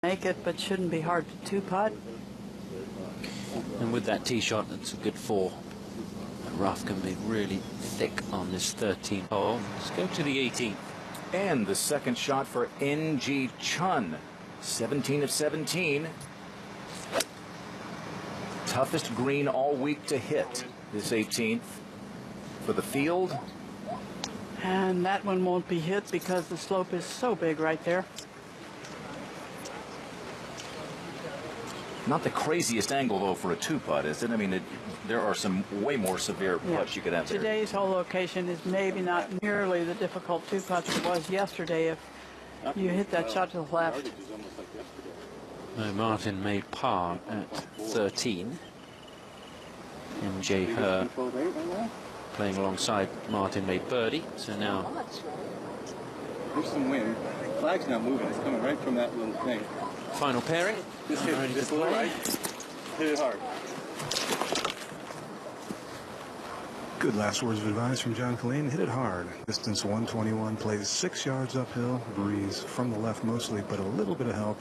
make it, but shouldn't be hard to two-putt. And with that tee shot, that's a good 4. The rough can be really thick on this 13th hole. Let's go to the 18th. And the second shot for N.G. Chun. 17 of 17. Toughest green all week to hit, this 18th. For the field. And that one won't be hit because the slope is so big right there. Not the craziest angle, though, for a two-putt, is it? I mean, there are some way more severe putts you could have there. Today's hole location is maybe not nearly the difficult two-putts it was yesterday if you hit that shot to the left. Martin made par at 13. MJ Her playing alongside Martin made birdie. So now there's some wind. Flag's not moving. It's coming right from that little thing. Final pairing. Just hit it. Just right. Hit it hard. Good last words of advice from John Colleen. Hit it hard. Distance 121. Plays 6 yards uphill. Breeze from the left mostly, but a little bit of help.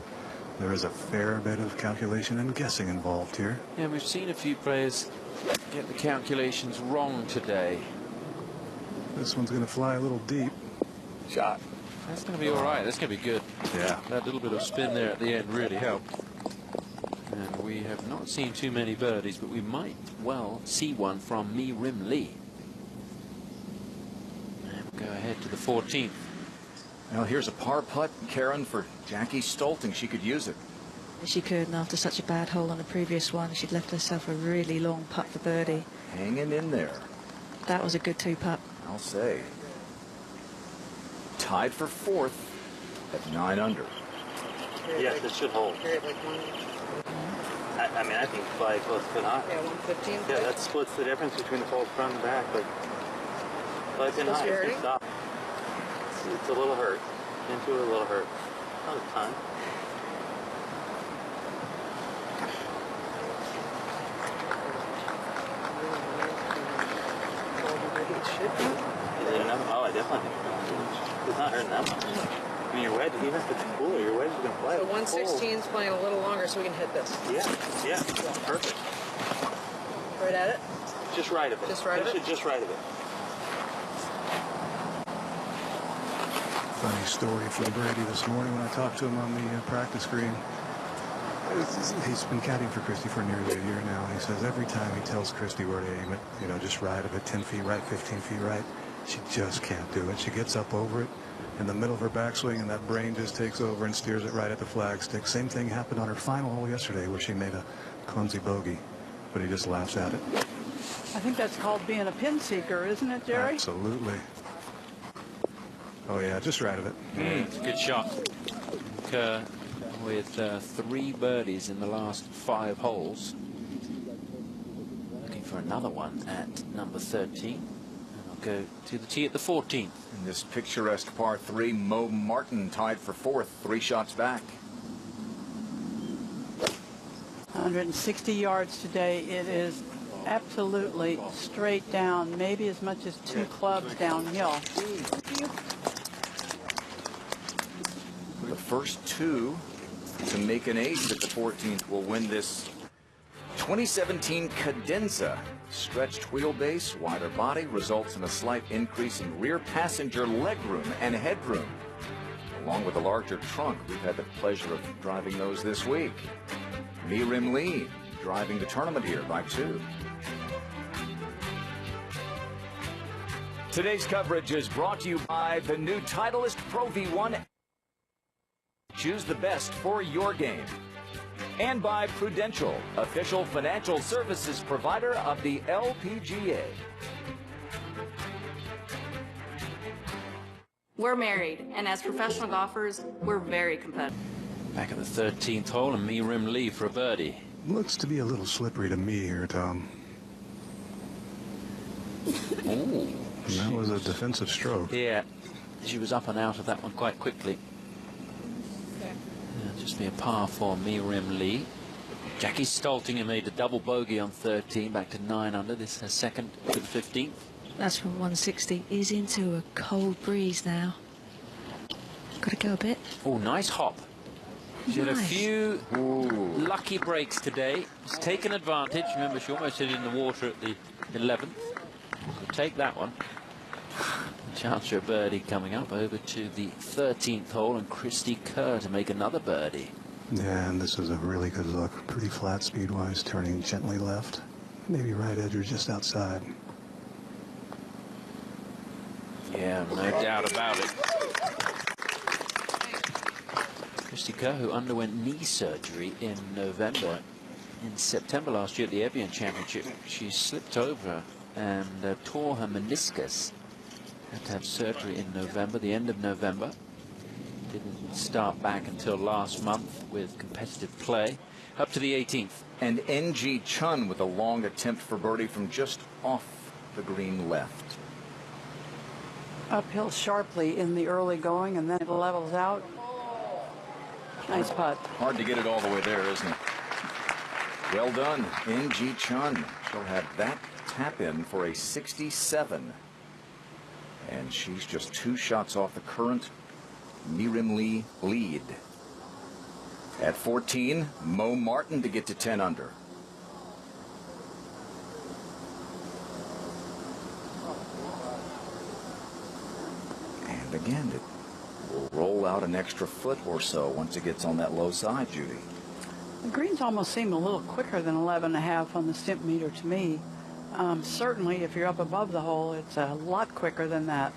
There is a fair bit of calculation and guessing involved here. Yeah, we've seen a few players get the calculations wrong today. This one's going to fly a little deep. Shot. That's going to be all right. That's going to be good. Yeah. That little bit of spin there at the end really helped. And we have not seen too many birdies, but we might well see one from Mi Rim Lee. And we'll go ahead to the 14th. Well, here's a par putt, Karen, for Jackie Stolting. She could use it. She could, and after such a bad hole on the previous one, she'd left herself a really long putt for birdie. Hanging in there. That was a good two-putt. I'll say. Tied for 4th at 9 under. Yes, it should hold. I mean, I think flag close to high. Yeah, 115. Yeah, that splits the difference between the pole front and back, but flag pin high, it's gonna stop. It's a little hurt. Into it a little hurt. Not a ton. Is it enough? Oh, I definitely think it's not hurting that much. I mean, your wedge, even if it's cooler, your wedge is going to fly. So 116 is playing a little longer so we can hit this. Yeah, perfect. Right at it? Just right of it. Just right of it? Just right of it. Funny story from Brady this morning when I talked to him on the practice green. He's been caddying for Christy for nearly a year now, and he says every time he tells Christy where to aim it, you know, just right of it, 10 feet right, 15 feet right, she just can't do it. She gets up over it in the middle of her backswing, and that brain just takes over and steers it right at the flagstick. Same thing happened on her final hole yesterday where she made a clumsy bogey, but he just laughs at it. I think that's called being a pin seeker, isn't it, Jerry? Absolutely. Oh, yeah, just right of it. Good shot. With 3 birdies in the last 5 holes. Looking for another one at number 13. And I'll go to the tee at the 14th. In this picturesque par 3, Mo Martin tied for 4th, 3 shots back. 160 yards today. It is absolutely straight down, maybe as much as 2 clubs downhill. The first 2 to make an ace at the 14th will win this 2017 Cadenza. Stretched wheelbase, wider body results in a slight increase in rear passenger legroom and headroom. Along with a larger trunk, we've had the pleasure of driving those this week. Mi Rim Lee driving the tournament here by 2. Today's coverage is brought to you by the new Titleist Pro V1. Choose the best for your game. And by Prudential, official financial services provider of the LPGA. We're married, and as professional golfers, we're very competitive. Back at the 13th hole, and Mi Rim Lee for a birdie. Looks to be a little slippery to me here, Tom. Oh, that was a defensive stroke. Yeah, she was up and out of that one quite quickly. Just be a par for Mi Rim Lee. Jackie Stolting made a double bogey on 13, back to 9 under. This is her second to the 15th. That's from 160. He's into a cold breeze now. Got to go a bit. Oh, nice hop. She had a few lucky breaks today. She's taken advantage. Remember, she almost hit it in the water at the 11th. We'll take that one. Chance for a birdie coming up over to the 13th hole, and Christy Kerr to make another birdie. Yeah, and this is a really good look. Pretty flat speed-wise, turning gently left. Maybe right edge or just outside. Yeah, no doubt about it. Christy Kerr, who underwent knee surgery in November. In September last year at the Evian Championship, she slipped over and tore her meniscus. Had to have surgery in November, the end of November. Didn't start back until last month with competitive play. Up to the 18th. And NG Chun with a long attempt for birdie from just off the green left. Uphill sharply in the early going, and then it levels out. Nice putt. Hard to get it all the way there, isn't it? Well done, NG Chun. She'll have that tap in for a 67. And she's just 2 shots off the current Mirim Lee lead. At 14, Mo Martin to get to 10 under. And again, it will roll out an extra foot or so once it gets on that low side, Judy. The greens almost seem a little quicker than 11.5 on the stimp meter to me. Certainly, if you're up above the hole, it's a lot quicker than that.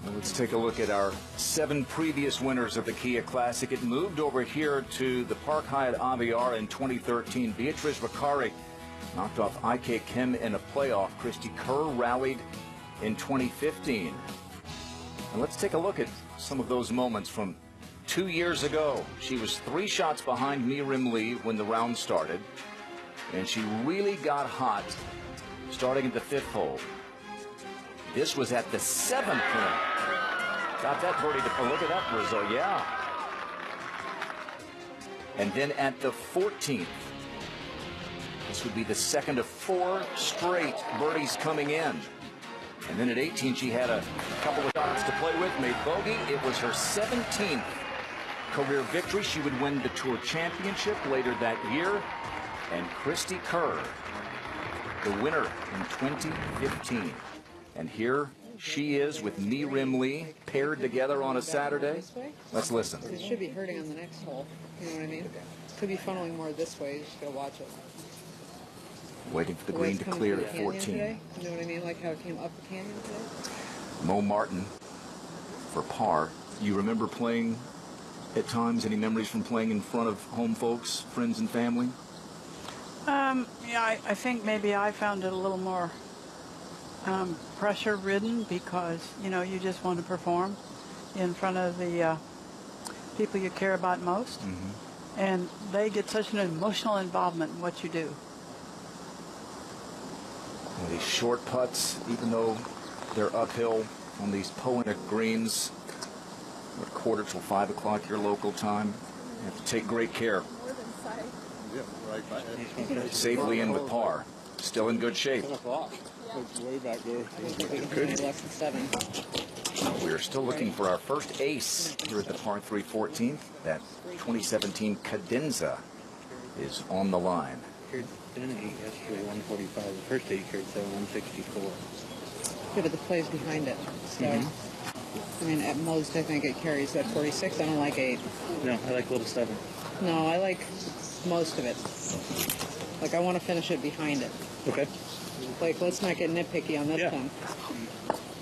Well, let's take a look at our 7 previous winners of the Kia Classic. It moved over here to the Park Hyatt Aviara in 2013. Beatrice Vicari knocked off IK Kim in a playoff. Christy Kerr rallied in 2015. And let's take a look at some of those moments from 2 years ago. She was 3 shots behind Mirim Lee when the round started, and she really got hot starting at the 5th hole. This was at the 7th hole. Got that birdie to look at that result, yeah. And then at the 14th, this would be the second of 4 straight birdies coming in. And then at 18, she had a couple of shots to play with, made bogey. It was her 17th career victory. She would win the Tour Championship later that year. And Christy Kerr, the winner in 2015. And here she is with Mirim Lee paired together on a Saturday. Let's listen. It should be hurting on the next hole. You know what I mean? Could be funneling more this way. You just gotta watch it. Waiting for the green to clear at 14. Today. You know what I mean? Like how it came up the canyon today. Mo Martin for par. You remember playing at times? Any memories from playing in front of home folks, friends and family? Yeah, I think maybe I found it a little more pressure-ridden because, you know, you just want to perform in front of the people you care about most. Mm-hmm. And they get such an emotional involvement in what you do. Well, these short putts, even though they're uphill on these Poetic greens, a quarter till 5 o'clock your local time, you have to take great care. Safely in with par. Still in good shape. Way back there. Less than 7. We are still looking for our first ace here at the par 3 14th. That 2017 Cadenza is on the line. Didn't he yesterday 145? The first 8 cards at 164. Yeah, but the play's behind it. So, I mean, at most, I think it carries that 46. I don't like 8. No, I like little 7. No, I like most of it. Like, I want to finish it behind it. Okay. Like, let's not get nitpicky on this one.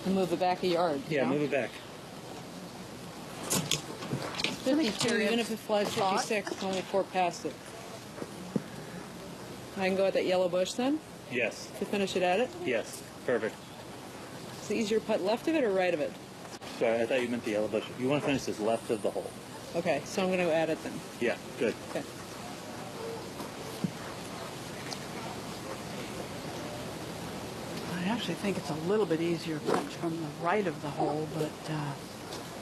And move it back a yard. Yeah, you know? move it back. 52, even if it flies 56, it's only 4 past it. I can go at that yellow bush then Yes. to finish it at it. Yes. Perfect. Is the easier putt left of it or right of it? Sorry, I thought you meant the yellow bush. You want to finish this left of the hole. Okay, so I'm going to go at it then. Yeah, good. Okay. I actually think it's a little bit easier punch from the right of the hole, but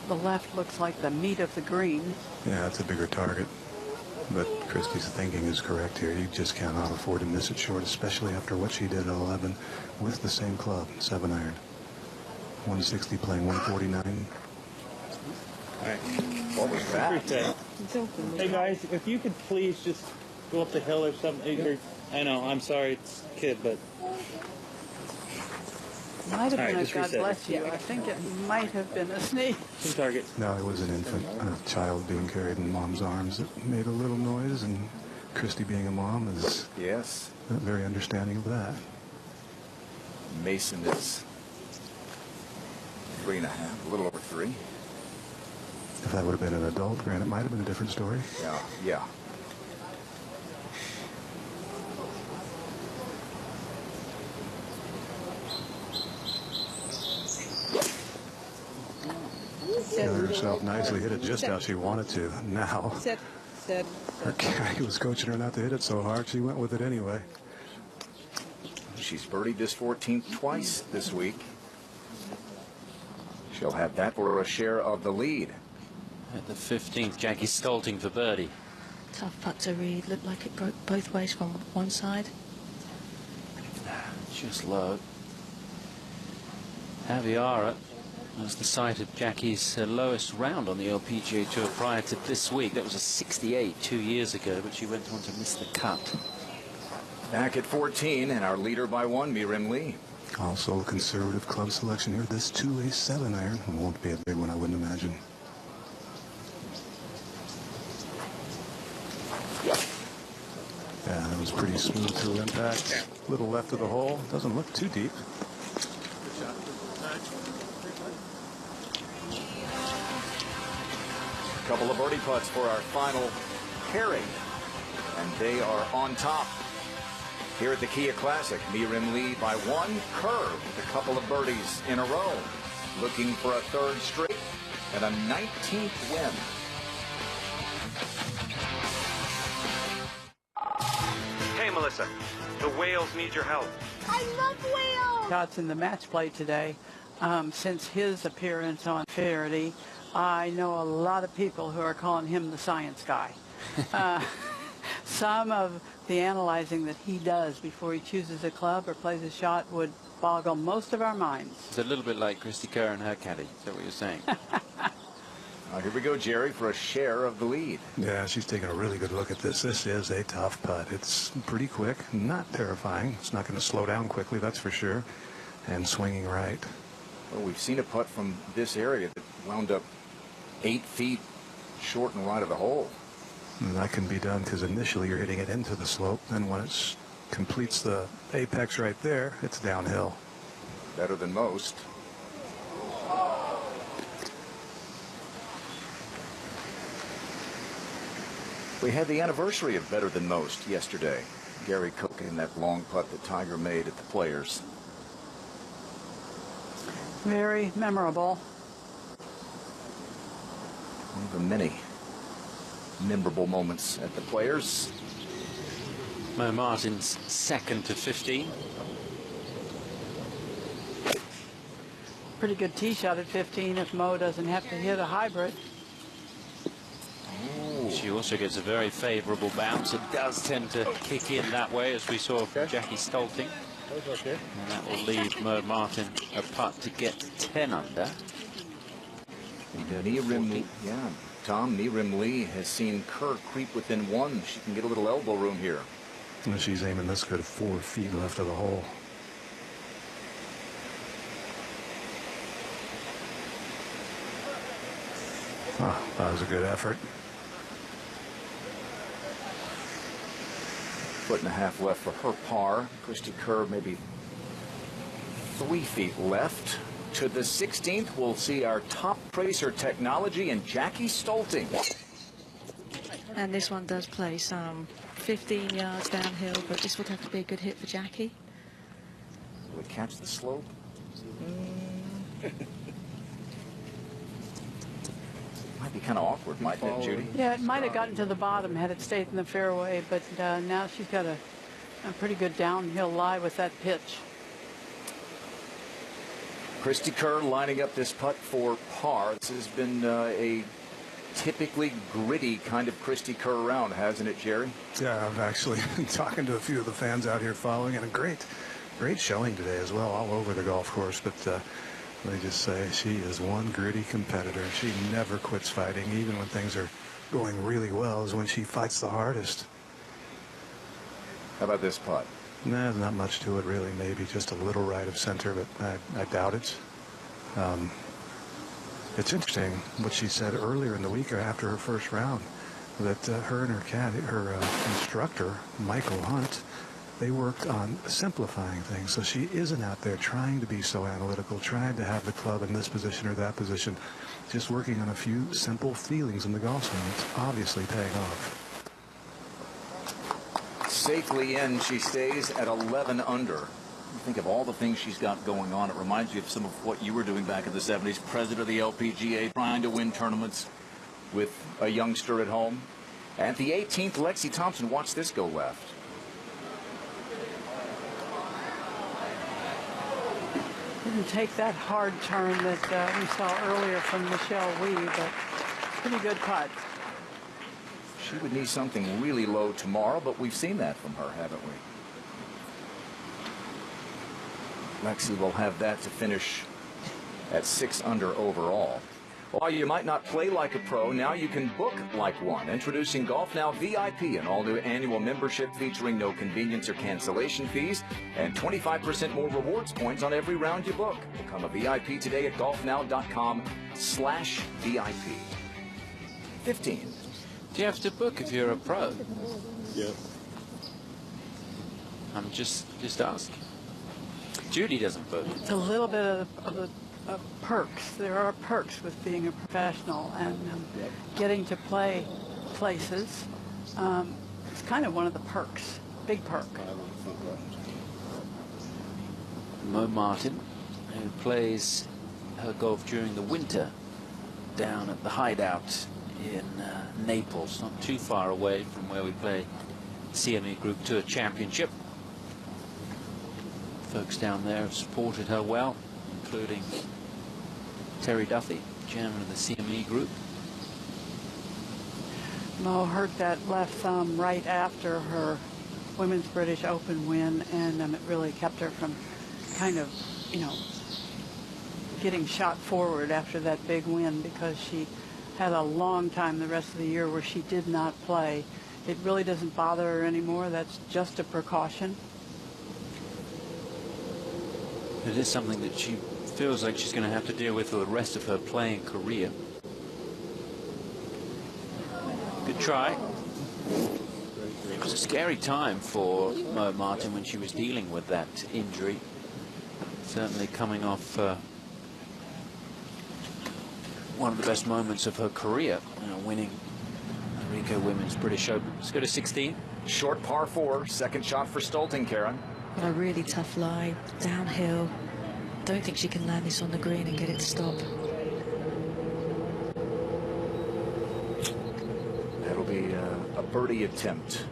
the left looks like the meat of the green. Yeah, it's a bigger target. But Christy's thinking is correct here. You just cannot afford to miss it short, especially after what she did at 11 with the same club, 7-iron. 160 playing 149. All right. What was that? Appreciate it. It's open. Hey guys, if you could please just go up the hill or something. I know, I'm sorry, it's a kid, but Might have All right, been a just God reset it. bless you. I think it might have been a sneeze. some target. No, it was an infant, a child being carried in mom's arms that made a little noise, and Christy, being a mom, is Yes. very understanding of that. Mason is 3.5, a little over 3. If that would have been an adult, Grant, it might have been a different story. Yeah. Gathered herself nicely, hit it just how she wanted to. Now, Sit. her caddy was coaching her not to hit it so hard, she went with it anyway. She's birdied this 14th twice this week. She'll have that for a share of the lead. At the 15th, Jackie Stolting for birdie. Tough putt to read. Looked like it broke both ways from one side. Just low. Aviara was the site of Jackie's lowest round on the LPGA Tour prior to this week. That was a 68 2 years ago, but she went on to miss the cut. Back at 14, and our leader by 1, Mirim Lee. Also a conservative club selection here. This 2-7 iron won't be a big one, I wouldn't imagine. Yeah, that was pretty smooth through impact. Little left of the hole. Doesn't look too deep. Couple of birdie putts for our final pairing, and they are on top. Here at the Kia Classic, Mirim Lee by 1, Kerr with a couple of birdies in a row, looking for a 3rd straight and a 19th win. Hey, Melissa, the whales need your help. I love whales. Scott's in the match play today. Since his appearance on Faraday, I know a lot of people who are calling him the science guy. Some of the analyzing that he does before he chooses a club or plays a shot would boggle most of our minds. It's a little bit like Christy Kerr and her caddy. Is that what you're saying? Here we go, Jerry, for a share of the lead. Yeah, she's taking a really good look at this. This is a tough putt. It's pretty quick, not terrifying. It's not going to slow down quickly, that's for sure. And swinging right. Well, we've seen a putt from this area that wound up 8 feet short and right of the hole. And that can be done because initially you're hitting it into the slope. Then when it completes the apex right there, it's downhill. Better than most. We had the anniversary of Better Than Most yesterday. Gary Cook in that long putt that Tiger made at the Players. Very memorable. One of the many memorable moments at the Players. Mo Martin's 2nd to 15. Pretty good tee shot at 15 if Mo doesn't have to hit a hybrid. She also gets a very favorable bounce. It does tend to kick in that way, as we saw from Jackie Stolting. And that will leave Mo Martin a putt to get 10 under. Mirim Lee, yeah, Tom, Mirim Lee has seen Kerr creep within 1. She can get a little elbow room here. And she's aiming this good 4 feet left of the hole. Oh, that was a good effort. 1.5 feet left for her par. Christy Kerr maybe 3 feet left. To the 16th, we'll see our top tracer technology and Jackie Stolting. And this one does play some 15 yards downhill, but this would have to be a good hit for Jackie. Will it catch the slope? Might be kind of awkward, mightn't it, Judy? Yeah, it might have gotten to the bottom had it stayed in the fairway, but now she's got a pretty good downhill lie with that pitch. Christy Kerr lining up this putt for par. This has been a typically gritty kind of Christy Kerr round, hasn't it, Jerry? Yeah, I've actually been talking to a few of the fans out here following, and a great showing today as well, all over the golf course. But They just say she is one gritty competitor. She never quits fighting, even when things are going really well, is when she fights the hardest. How about this putt? Nah, there's not much to it, really. Maybe just a little right of center, but I doubt it. It's interesting what she said earlier in the week or after her first round, that her and her instructor, Michael Hunt, they worked on simplifying things. So she isn't out there trying to be so analytical, trying to have the club in this position or that position, just working on a few simple feelings in the golf swing. It's obviously paying off. Safely in, she stays at 11 under. You think of all the things she's got going on. It reminds you of some of what you were doing back in the 70s. President of the LPGA, trying to win tournaments with a youngster at home. At the 18th, Lexi Thompson, watch this go left. Didn't take that hard turn that we saw earlier from Michelle Wee, but pretty good putt. She would need something really low tomorrow, but we've seen that from her, haven't we? Lexi will have that to finish at 6 under overall. While you might not play like a pro, now you can book like one. Introducing Golf Now VIP, an all-new annual membership featuring no convenience or cancellation fees and 25% more rewards points on every round you book. Become a VIP today at golfnow.com/VIP. 15. Do you have to book if you're a pro? Yeah. I'm just asking. Judy doesn't book. It's a little bit of perks. There are perks with being a professional, and getting to play places. It's kind of one of the perks. Big perk. Mo Martin, who plays her golf during the winter down at the Hideout in Naples, not too far away from where we play CME Group Tour Championship. Folks down there have supported her well, including Terry Duffy, chairman of the CME Group. Mo hurt that left thumb right after her Women's British Open win, and it really kept her from kind of, getting shot forward after that big win, because she had a long time the rest of the year where she did not play. It really doesn't bother her anymore. That's just a precaution. It is something that she feels like she's going to have to deal with for the rest of her playing career. Good try. It was a scary time for Mo Martin when she was dealing with that injury. Certainly coming off one of the best moments of her career, winning the Rico Women's British Open. Let's go to 16. Short par 4, second shot for Stolting, Karen. Got a really tough lie, downhill. Don't think she can land this on the green and get it to stop. That'll be a birdie attempt.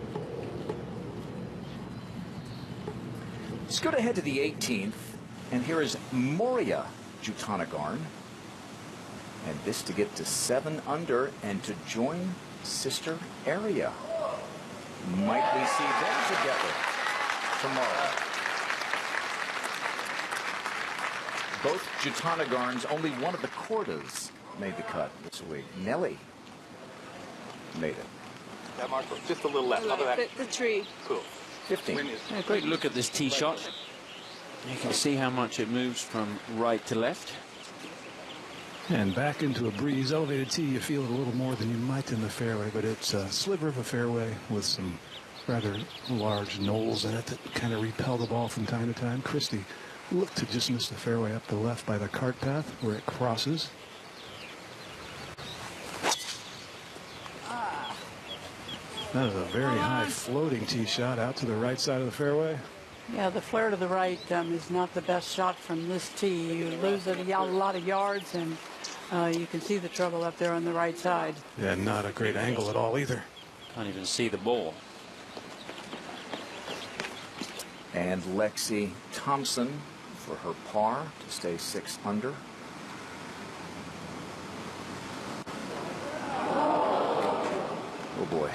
Let's go ahead to the 18th, and here is Moria Jutanagarn. And this to get to 7 under and to join sister Area. Might we see them together tomorrow? Both Jutanagarns, only one of the Cordas made the cut this week. Nelly made it. That marker, just a little left. The tree. Cool. 15. A great look at this tee shot. You can see how much it moves from right to left. And back into a breeze. Elevated tee, you feel it a little more than you might in the fairway, but it's a sliver of a fairway with some rather large knolls in it that kind of repel the ball from time to time. Christie looked to just miss the fairway up the left by the cart path where it crosses. That is a very high floating tee shot out to the right side of the fairway. Yeah, the flare to the right is not the best shot from this tee. You lose a lot of yards, and you can see the trouble up there on the right side. Yeah, not a great angle at all either. Can't even see the ball. And Lexi Thompson for her par to stay 6 under. Oh boy.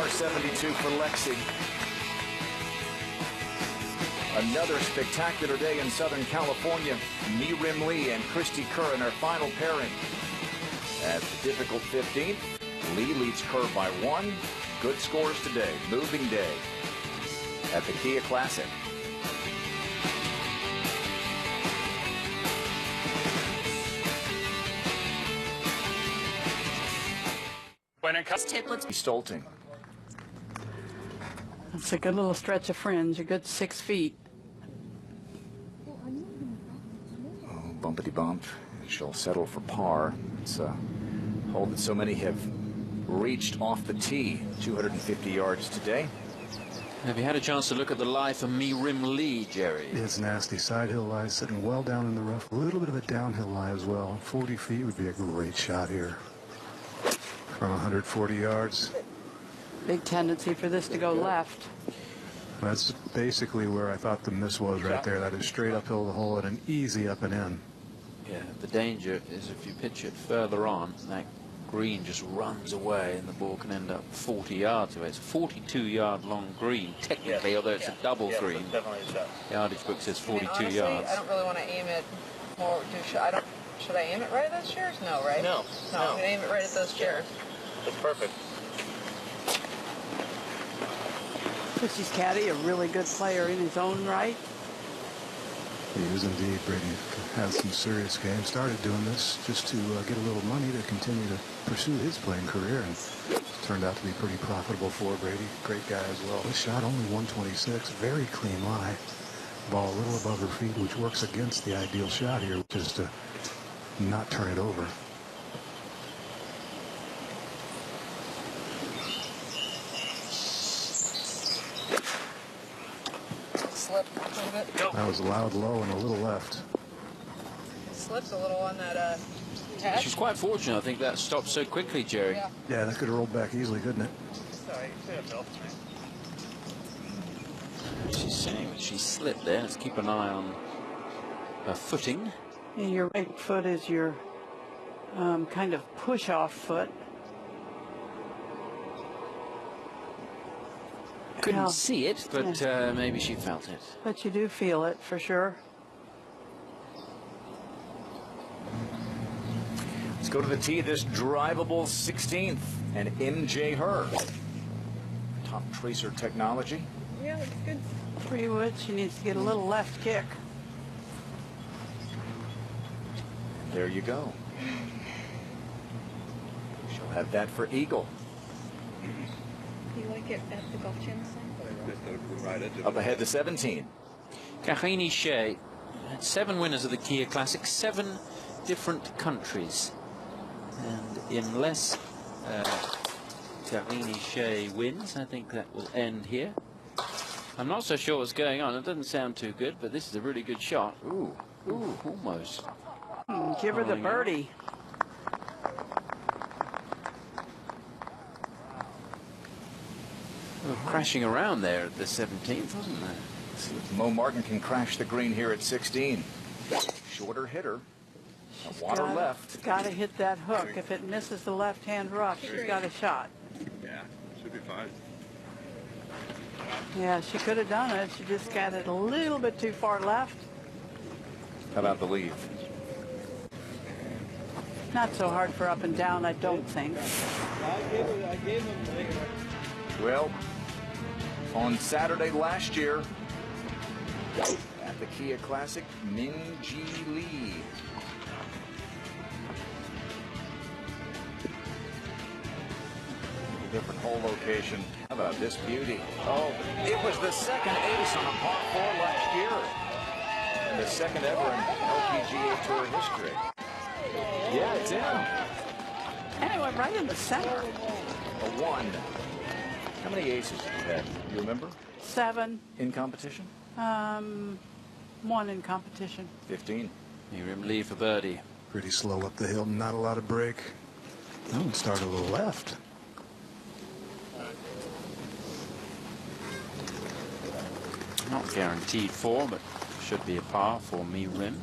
par 72 for Lexi. Another spectacular day in Southern California. Mi-Rim Lee and Christy Kerr in our final pairing. At the difficult 15th, Lee leads Kerr by 1. Good scores today. Moving day at the Kia Classic. When it comes Stolting. It's a good little stretch of fringe, a good 6 feet. Oh, bumpity bump. She'll settle for par. It's a hole that so many have reached off the tee. 250 yards today. Have you had a chance to look at the lie for Mi-Rim Lee, Jerry? It's nasty. Side hill lie sitting well down in the rough. A little bit of a downhill lie as well. 40 feet would be a great shot here. From 140 yards. Big tendency for this to go left. That's basically where I thought the miss was right there. That is straight uphill the hole and an easy up and in. Yeah, the danger is if you pitch it further on, that green just runs away and the ball can end up 40 yards away. It's a 42-yard long green, technically, although it's a double green. Definitely a shot. The yardage book says 42 honestly, yards. I don't really want to aim it more. Should I aim it right at those chairs? No, right? No. I'm going to aim it right at those chairs. That's perfect. Christy's caddy, a really good player in his own right. He is indeed. Brady has some serious game. Started doing this just to get a little money to continue to pursue his playing career, and turned out to be pretty profitable for Brady. Great guy as well. This shot only 126. Very clean lie. Ball a little above her feet, which works against the ideal shot here, which is to not turn it over. Slipped a little bit. That was loud low and a little left. Slipped a little on that catch. She's quite fortunate, I think, that stopped so quickly, Jerry. Yeah. Yeah, that could have rolled back easily, couldn't it? Sorry, Bill. She's saying that she slipped there. Let's keep an eye on her footing. And your right foot is your kind of push-off foot. Couldn't Yeah. see it, but maybe she felt it. But you do feel it for sure. Let's go to the tee. This drivable 16th and MJ Her. Top tracer technology. Yeah, that's good. 3 wood, she needs to get a little left kick. There you go. She'll have that for eagle. Do you like it at the golf channel sign? Up ahead to 17. Kahini Shea had 7 winners of the Kia Classic, 7 different countries. And unless Kahini Shea wins, I think that will end here. I'm not so sure what's going on. It doesn't sound too good, but this is a really good shot. Ooh, almost. Give her the birdie. Crashing around there at the 17th, wasn't there? Mo Martin can crash the green here at 16. Shorter hitter. Water left. Got to hit that hook. If it misses the left-hand rough, she's got a shot. Yeah, should be fine. Yeah, she could have done it. She just got it a little bit too far left. How about the leave? Not so hard for up and down, I don't think. I gave him Well, on Saturday last year, at the Kia Classic, Min Ji Lee. Different hole location. How about this beauty? Oh, it was the second ace on a par 4 last year. And the second ever in LPGA Tour history. Yeah, it's in. And it went right in the center. A 1. How many aces did you have? You remember? 7. In competition? 1 in competition. 15. Mi-Rim Lee for birdie. Pretty slow up the hill, not a lot of break. That one started a little left. Not guaranteed 4, but should be a par for Mi-Rim.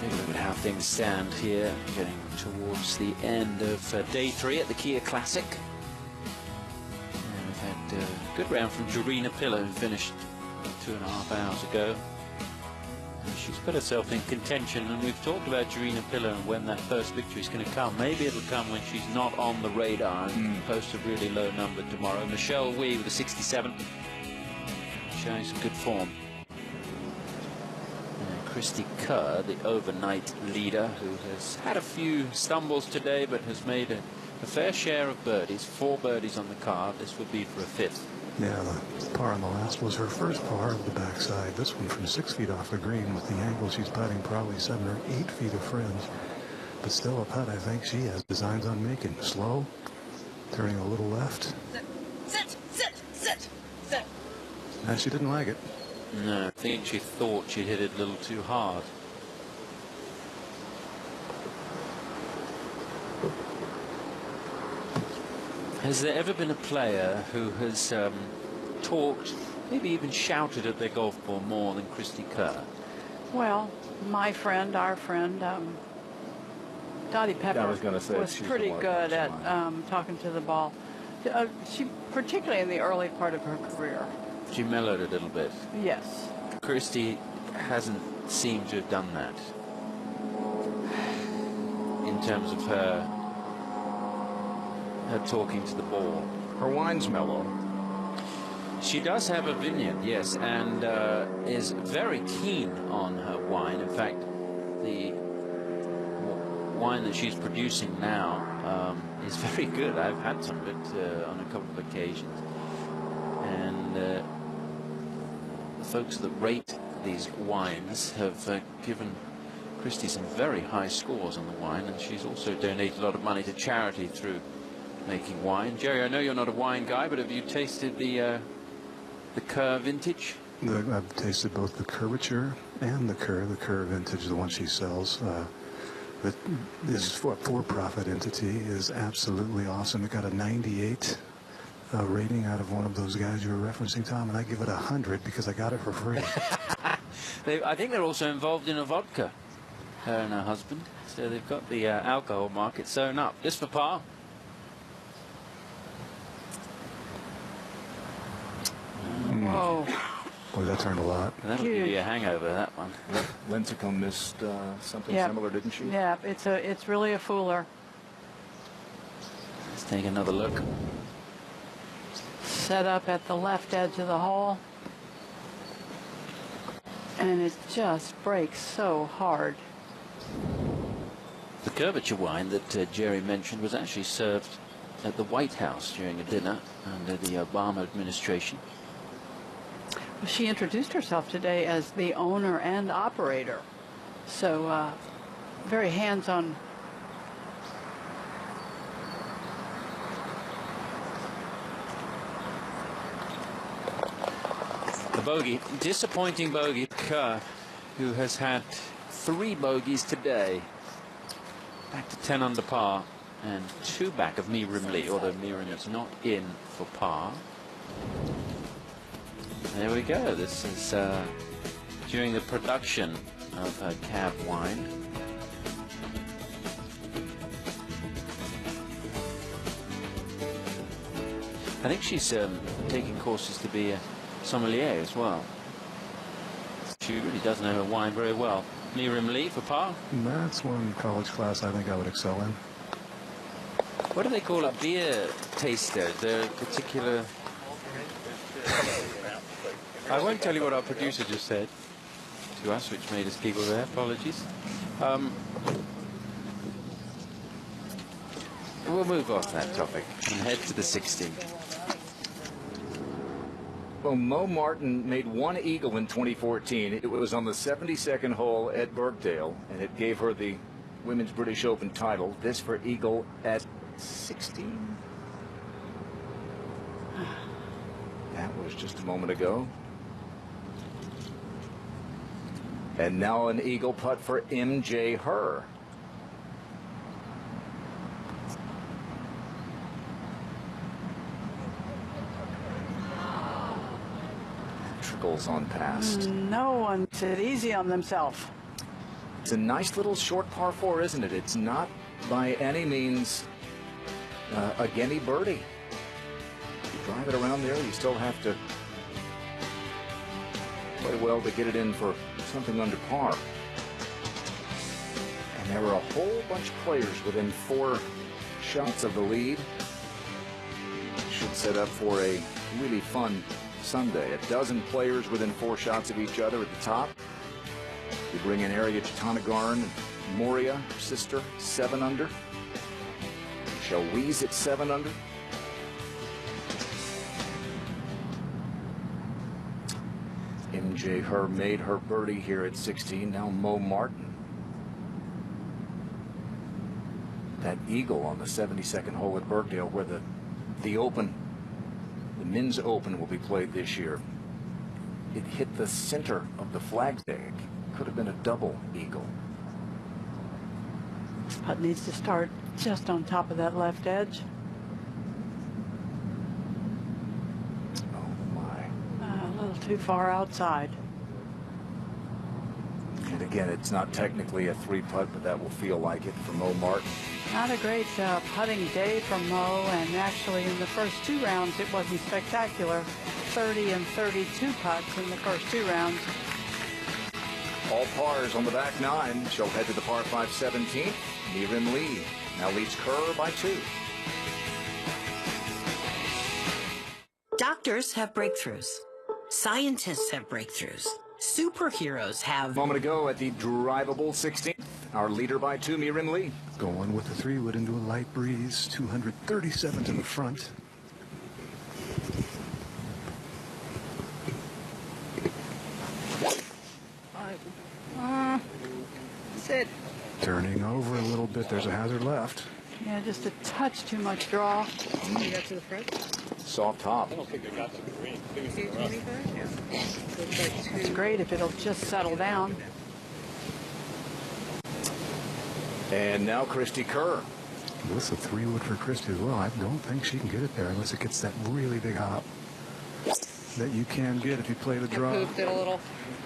Take a look at how things stand here, getting towards the end of day 3 at the Kia Classic. And we've had a good round from Jarina Pillow, who finished 2.5 hours ago. And she's put herself in contention, and we've talked about Jarina Pillow and when that first victory is going to come. Maybe it'll come when she's not on the radar and posts a really low number tomorrow. Michelle Wee with a 67, showing some good form. Christy Kerr, the overnight leader, who has had a few stumbles today but has made a fair share of birdies. 4 birdies on the card. This would be for a 5th. Yeah, the par on the last was her first par of the backside. This one from 6 feet off the green with the angle. She's putting probably 7 or 8 feet of fringe. But still a putt I think she has designs on making. Slow, turning a little left. Sit. And she didn't like it. No, I think she thought she'd hit it a little too hard. Has there ever been a player who has talked, maybe even shouted at their golf ball more than Christy Kerr? Well, my friend, our friend, Dottie Pepper, I was gonna say, was she's pretty the one good that's at mine. talking to the ball. She, particularly in the early part of her career. She mellowed a little bit. Yes. Christy hasn't seemed to have done that in terms of her talking to the ball. Her wine's mellow. She does have a vineyard, yes, and is very keen on her wine. In fact, the wine that she's producing now is very good. I've had some of it on a couple of occasions. And the folks that rate these wines have given Christy some very high scores on the wine, and she's also donated a lot of money to charity through making wine. Jerry, I know you're not a wine guy, but have you tasted the Kerr vintage? I've tasted both the curvature and the Kerr vintage, the one she sells. This for-profit entity is absolutely awesome. It got a 98 rating out of one of those guys you were referencing, Tom, and I give it 100 because I got it for free. I think they're also involved in a vodka, her and her husband. So they've got the alcohol market sewn up. This for par. Whoa. Boy, that turned a lot. That'll give you a hangover, that one. Lincecum missed something Yeah. similar, didn't she? Yeah, it's really a fooler. Let's take another look. Set up at the left edge of the hole. And it just breaks so hard. The curvature wine that Jerry mentioned was actually served at the White House during a dinner under the Obama administration. She introduced herself today as the owner and operator. So very hands-on. The bogey, disappointing bogey, Kerr, who has had 3 bogeys today. Back to 10 under par and 2 back of Mirim Lee, although Mirim is not in for par. There we go. This is during the production of her cab wine. I think she's taking courses to be a sommelier as well. She really does know her wine very well. Mirim Lee for par. That's one college class I think I would excel in. What do they call a beer taster? Is there a particular... I won't tell you what our producer just said to us, which made us giggle there. Apologies. We'll move off that topic and head to the 16. Well, Mo Martin made 1 eagle in 2014. It was on the 72nd hole at Birkdale, and it gave her the Women's British Open title. This for eagle at 16. That was just a moment ago. And now an eagle putt for MJ Herr. Trickles on past. No one said easy on themselves. It's a nice little short par 4, isn't it? It's not by any means a gimme birdie. You drive it around there, you still have to play well to get it in for something under par. And there were a whole bunch of players within 4 shots of the lead. Should set up for a really fun Sunday. A dozen players within 4 shots of each other at the top. You bring in Ariya Jutanugarn, Moria, her sister, 7 under. Michelle Wees at 7 under. MJ Her made her birdie here at 16. Now Mo Martin. That eagle on the 72nd hole at Birkdale, where the Open, the men's Open, will be played this year. It hit the center of the flagstag. Could have been a double eagle. Putt needs to start just on top of that left edge. Oh my. A little too far outside. And again, it's not technically a 3-putt, but that will feel like it for Mo Martin. Not a great putting day for Mo, and actually in the first 2 rounds it wasn't spectacular. 30 and 32 putts in the first 2 rounds. All pars on the back 9. She'll head to the par 5 17th. Mirim Lee now leads Kerr by 2. Doctors have breakthroughs. Scientists have breakthroughs. Superheroes have... Moment ago at the drivable 16th. Our leader by 2, Mirim Lee. Going with the 3-wood into a light breeze, 237 to the front. Sit. Turning over a little bit. There's a hazard left. Yeah, just a touch too much draw. You got to the front? Soft top. I don't think I got to the green. 225? Yeah. It's great if it'll just settle down. And now Christy Kerr. This is a 3-wood for Christy as well. I don't think she can get it there unless it gets that really big hop that you can get if you play the draw. Pooped it a little.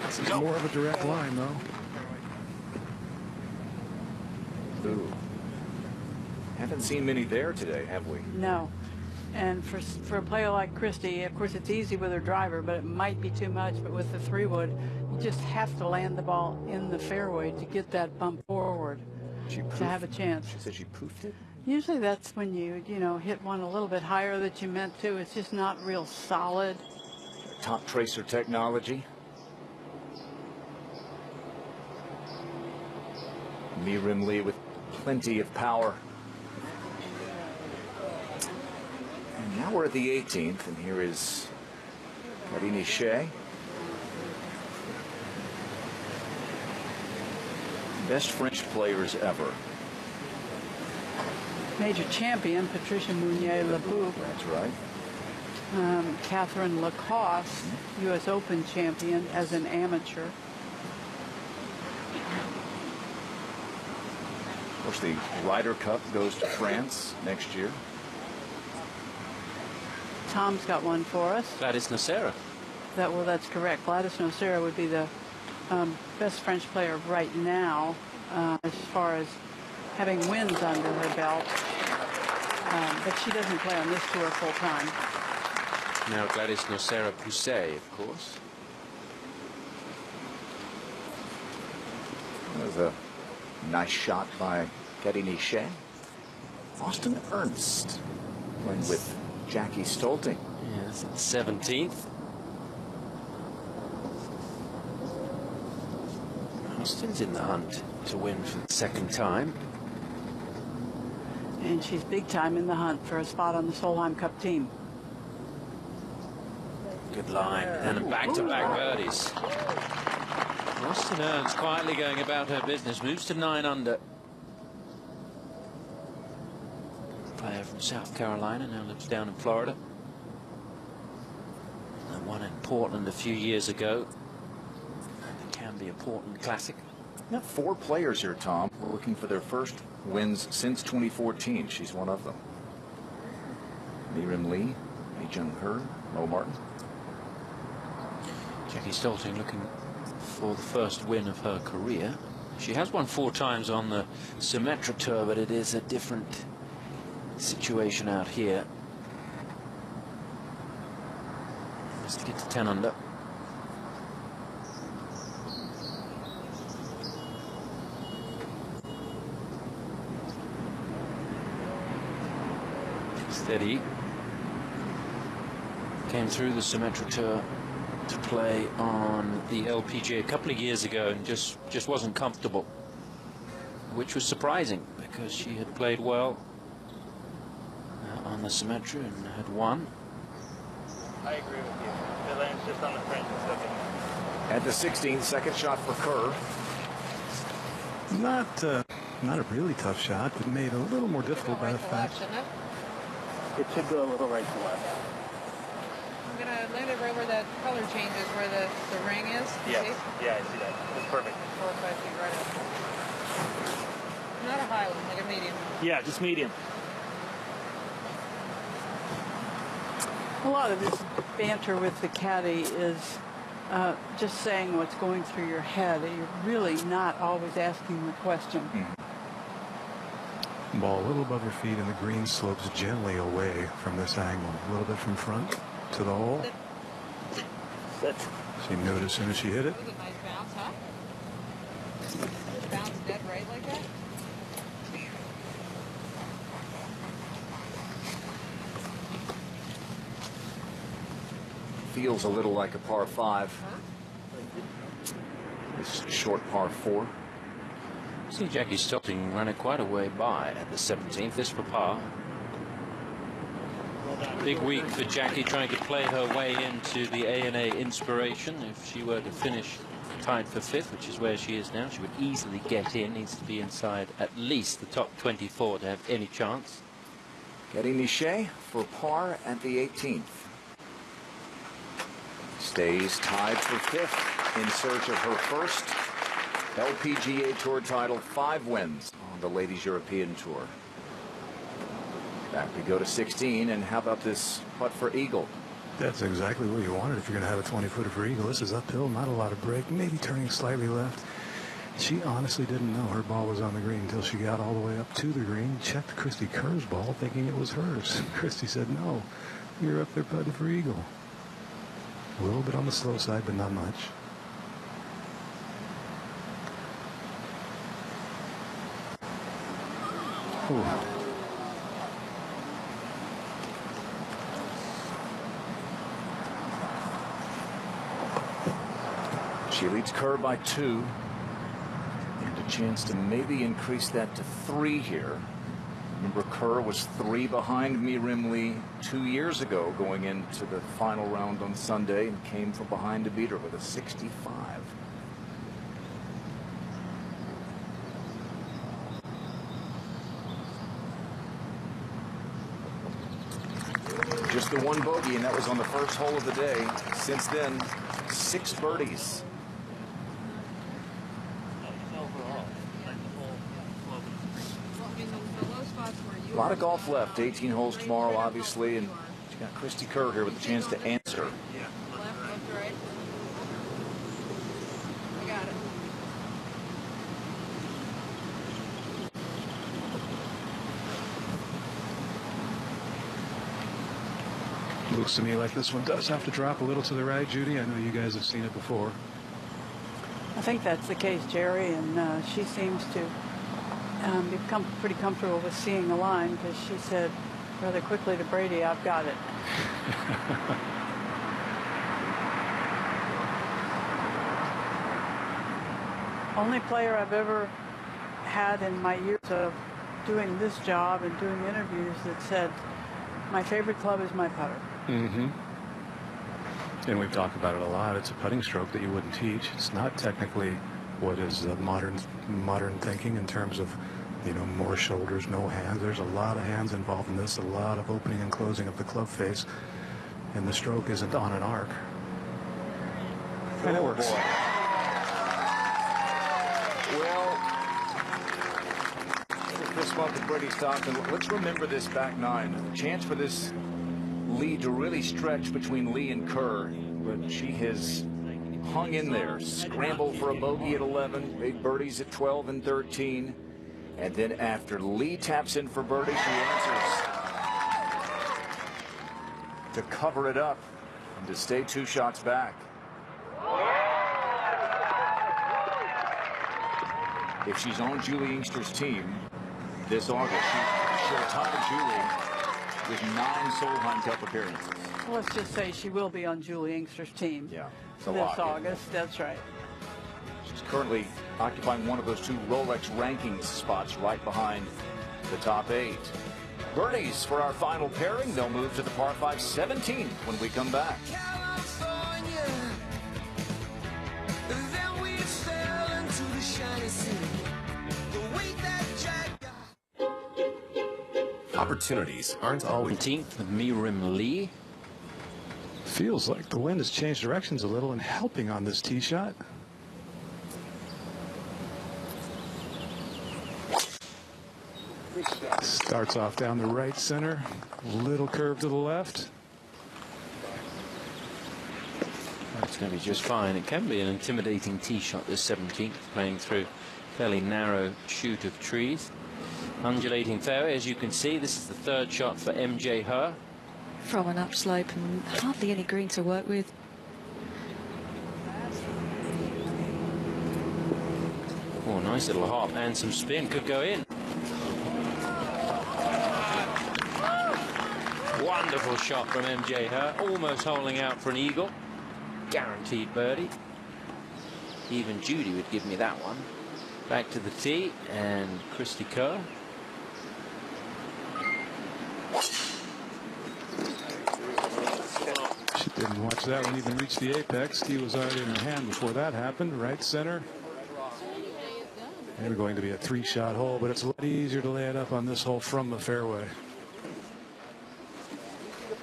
This is more of a direct line, though. Ooh. Haven't seen many there today, have we? No. And for a player like Christy, of course, it's easy with her driver, but it might be too much. But with the 3-wood, you just have to land the ball in the fairway to get that bump forward to have a chance. She said she poofed it? Usually that's when you hit one a little bit higher that you meant to. It's just not real solid. Top tracer technology. Mirim Lee with plenty of power. And now we're at the 18th, and here is Karini Shea. Best French players ever. Major champion, Patricia Mounier-Lebouc. That's right. Catherine Lacoste, U.S. Open champion as an amateur. Of course, the Ryder Cup goes to France next year. Tom's got one for us. Gladys Nocera. That's correct. Gladys Nocera would be the best French player right now as far as having wins under her belt. But she doesn't play on this tour full time. Now Gladys Nocera Pousset, of course. That was a nice shot by Karini Shea. Austin Ernst playing with Jackie Stolting. Yes, 17th. Austin's in the hunt to win for the 2nd time. And she's big time in the hunt for a spot on the Solheim Cup team. Good line. And back-to-back birdies. Austin Ernst quietly going about her business. Moves to 9 under. Player from South Carolina, now lives down in Florida. And won in Portland a few years ago. The Canby Portland Classic. Now 4 players here, Tom. We're looking for their first wins since 2014. She's one of them. Mirim Lee, Lee Jung Her, Mo Martin. Jackie Stolting looking for the first win of her career. She has won 4 times on the Symetra Tour, but it is a different situation out here. Just to get to 10 under. Steady. Came through the Symetra Tour to play on the LPGA a couple of years ago and just wasn't comfortable, which was surprising because she had played well on the Symetra and had won. I agree with you. It lands just on the fringe. At the 16th, second shot for Kerr. Not a really tough shot, but made a little more difficult by the fact. It should go a little right to left. I'm going to land it right where that color changes, where the ring is. Yeah, See? yeah, I see that. That's perfect. 4 or 5 feet right up. Not a high one, like a medium. Yeah, just medium. A lot of this banter with the caddy is just saying what's going through your head. You're really not always asking the question. Ball a little above her feet, and the green slopes gently away from this angle. A little bit from front to the hole. She knew it as soon as she hit it. That was a nice bounce, huh? Bounce dead right like that? Feels a little like a par 5. This short par 4. See Jackie Stotting run it quite a way by at the 17th. This for par. Big week for Jackie, trying to play her way into the A&A Inspiration. If she were to finish tied for 5th, which is where she is now, she would easily get in. Needs to be inside at least the top 24 to have any chance. Getting Nichet for par at the 18th. Stays tied for 5th in search of her first LPGA Tour title, 5 wins on the Ladies European Tour. Back we go to 16, and how about this putt for eagle? That's exactly what you wanted if you're going to have a 20-footer for eagle. This is uphill, not a lot of break, maybe turning slightly left. She honestly didn't know her ball was on the green until she got all the way up to the green, checked Christy Kerr's ball, thinking it was hers. Christy said, no, you're up there putting for eagle. A little bit on the slow side, but not much. Ooh. She leads Kerr by 2. And a chance to maybe increase that to 3 here. Remember, Kerr was 3 behind Mirim Lee 2 years ago going into the final round on Sunday and came from behind to beat her with a 65. Just the 1 bogey, and that was on the first hole of the day. Since then, 6 birdies. A lot of golf left. 18 holes tomorrow, obviously, and she's got Christy Kerr here with a chance to answer. Left, right. I got it. Looks to me like this one does have to drop a little to the right, Judy. I know you guys have seen it before. I think that's the case, Jerry, and she seems to become pretty comfortable with seeing the line, because she said rather quickly to Brady, I've got it. Only player I've ever had in my years of doing this job and doing interviews that said, my favorite club is my putter. Mm-hmm. And we've talked about it a lot. It's a putting stroke that you wouldn't teach. It's not technically what is modern thinking in terms of, you know, more shoulders, no hands. There's a lot of hands involved in this, a lot of opening and closing of the club face, and the stroke isn't on an arc. And it works. Boy. Well, this month at Brady Stockton, let's remember this back 9. A chance for this lead to really stretch between Lee and Kerr, but she has hung in there. Scramble for a bogey at 11, made birdies at 12 and 13. And then after Lee taps in for birdie, she answers to cover it up and to stay 2 shots back. If she's on Julie Inkster's team this August, she'll tie Julie with 9 Solheim Cup appearances. Well, let's just say she will be on Julie Inkster's team It's this August. That's right. She's currently occupying one of those 2 Rolex rankings spots right behind the top 8. Birdies for our final pairing. They'll move to the par 5 17th when we come back. Opportunities aren't always. 17th with Mirim Lee. Feels like the wind has changed directions a little and helping on this tee shot. Starts off down the right center, little curve to the left. That's going to be just fine. It can be an intimidating tee shot, this 17th, playing through fairly narrow chute of trees. Undulating fairway, as you can see. This is the 3rd shot for MJ Her. From an upslope and hardly any green to work with. Oh, nice little hop and some spin. Could go in. Wonderful shot from MJ Her. Almost holding out for an eagle. Guaranteed birdie. Even Judy would give me that one. Back to the tee, and Christy Kerr. She didn't watch that one even reach the apex. Tee was already in her hand before that happened. Right center. And we're going to be a 3-shot hole, but it's a lot easier to lay it up on this hole from the fairway.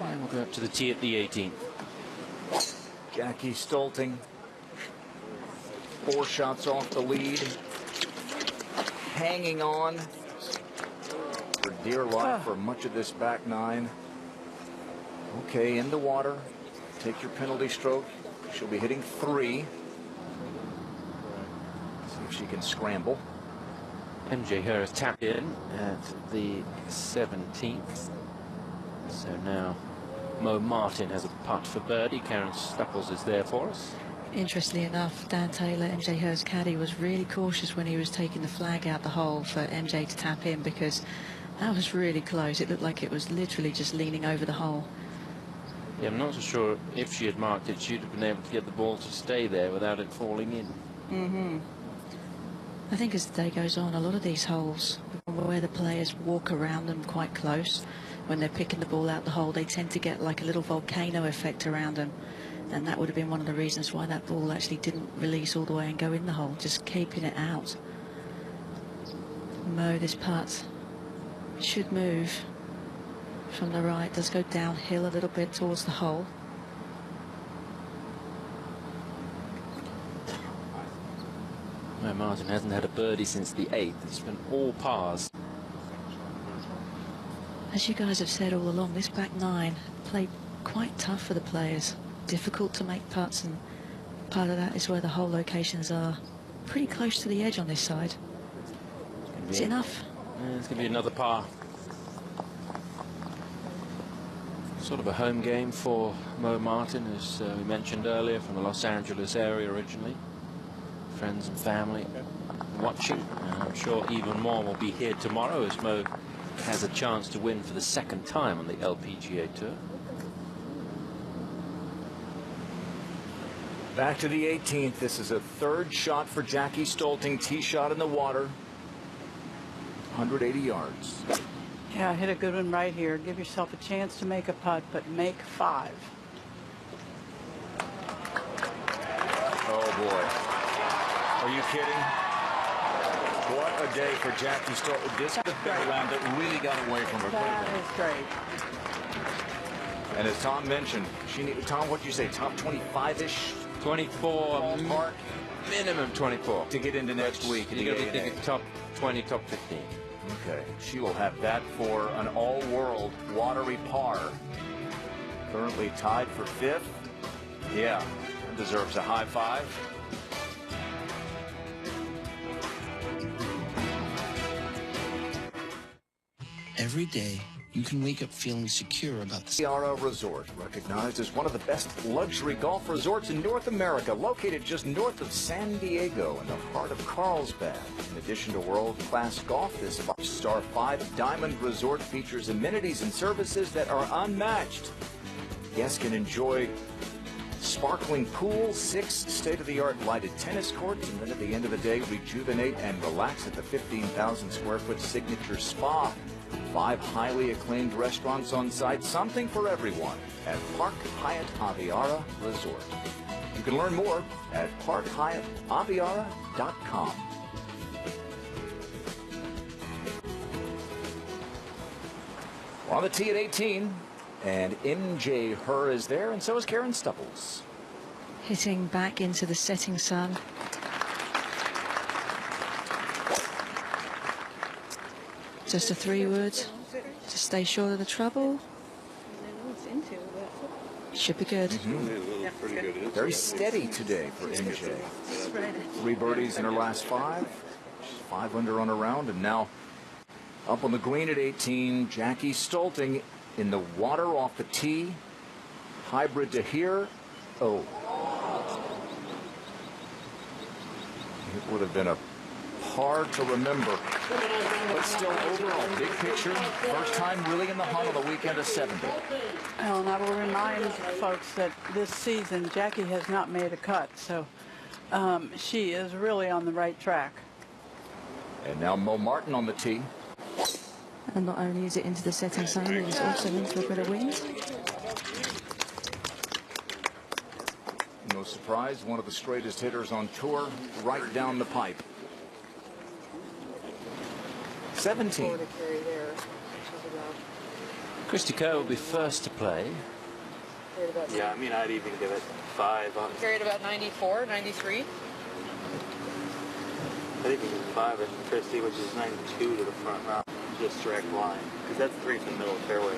And we'll go up to the tee at the 18th. Jackie Stolting, 4 shots off the lead, hanging on for dear life for much of this back 9. Okay, in the water. Take your penalty stroke. She'll be hitting 3. See if she can scramble. MJ Her has tapped in at the 17th. So now Mo Martin has a putt for birdie. Karen Stupples is there for us. Interestingly enough, Dan Taylor, MJ Her's caddy, was really cautious when he was taking the flag out the hole for MJ to tap in, because that was really close. It looked like it was literally just leaning over the hole. Yeah, I'm not so sure if she had marked it, she'd have been able to get the ball to stay there without it falling in. I think as the day goes on, a lot of these holes, where the players walk around them quite close, when they're picking the ball out the hole, they tend to get like a little volcano effect around them. And that would have been one of the reasons why that ball actually didn't release all the way and go in the hole, just keeping it out. Mo, this putt should move from the right, does go downhill a little bit towards the hole. Mo Martin hasn't had a birdie since the 8th. It's been all pars. As you guys have said all along, this back 9 played quite tough for the players. Difficult to make putts, and part of that is where the hole locations are pretty close to the edge on this side. It's enough. It's going to be another par. Sort of a home game for Mo Martin, as we mentioned earlier, from the Los Angeles area originally. Friends and family watching. And I'm sure even more will be here tomorrow, as Mo has a chance to win for the 2nd time on the LPGA Tour. Back to the 18th. This is a 3rd shot for Jackie Stolting. Tee shot in the water. 180 yards. Yeah, hit a good one right here. Give yourself a chance to make a putt, but make 5. Oh, boy. Are you kidding? What a day for Jackie Stolting. This is the big round that really got away from her. That is great. And as Tom mentioned, Tom, what'd you say, top 25-ish? 24, mark, minimum 24. To get into next week. You're going to be thinking top 20, top 15. Okay, she will have that for an all-world watery par. Currently tied for 5th. Yeah, deserves a high five. Every day, you can wake up feeling secure about the Aviara Resort, recognized as one of the best luxury golf resorts in North America, located just north of San Diego in the heart of Carlsbad. In addition to world-class golf, this 5-star 5-diamond resort features amenities and services that are unmatched. Guests can enjoy sparkling pool, 6 state-of-the-art lighted tennis courts, and then at the end of the day, rejuvenate and relax at the 15,000 square foot signature spa. 5 highly acclaimed restaurants on site, something for everyone at Park Hyatt Aviara Resort. You can learn more at parkhyattaviara.com. We're on the tee at 18, and MJ Herr is there, and so is Karen Stubbles. Hitting back into the setting sun. Just a 3-wood to stay short of the trouble. Should be good. Very steady today for MJ. 3 birdies in her last 5. 5 under on a round, and now up on the green at 18, Jackie Stolting in the water off the tee. Hybrid to here. Oh. It would have been a hard to remember. But still, overall, big picture, first time really in the hunt on the weekend of 70. Well, and I will remind folks that this season, Jackie has not made a cut, so she is really on the right track. And now Mo Martin on the tee. And not only is it into the setting sun, it is also into a bit of wind. No surprise, one of the straightest hitters on tour, right down the pipe. 17. Christy Kerr will be first to play. Yeah, I mean, I'd even give it 5 on. Carried about 94, 93. I'd even give it 5 at Christy, which is 92 to the front row. Just direct line. Because that's 3 from the middle of the fairway.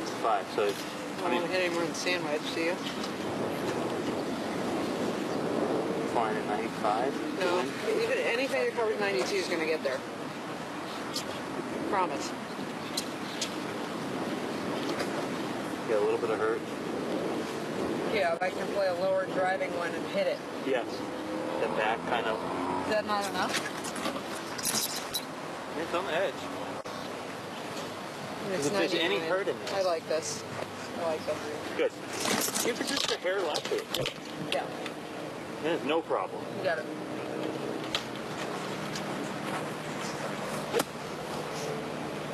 It's 5. So it's, I don't hit any more than sandwich, do you? flying at 95. No. Even anything that covers 92 is going to get there. Promise. Get a little bit of hurt. Yeah, if I can play a lower driving one and hit it. Yes. The back kind of. Is that not enough? It's on the edge. It's if there's any hurt in this. I like this. I like this. Good. Give it just a hair left to it. Yeah. There's no problem. You got it.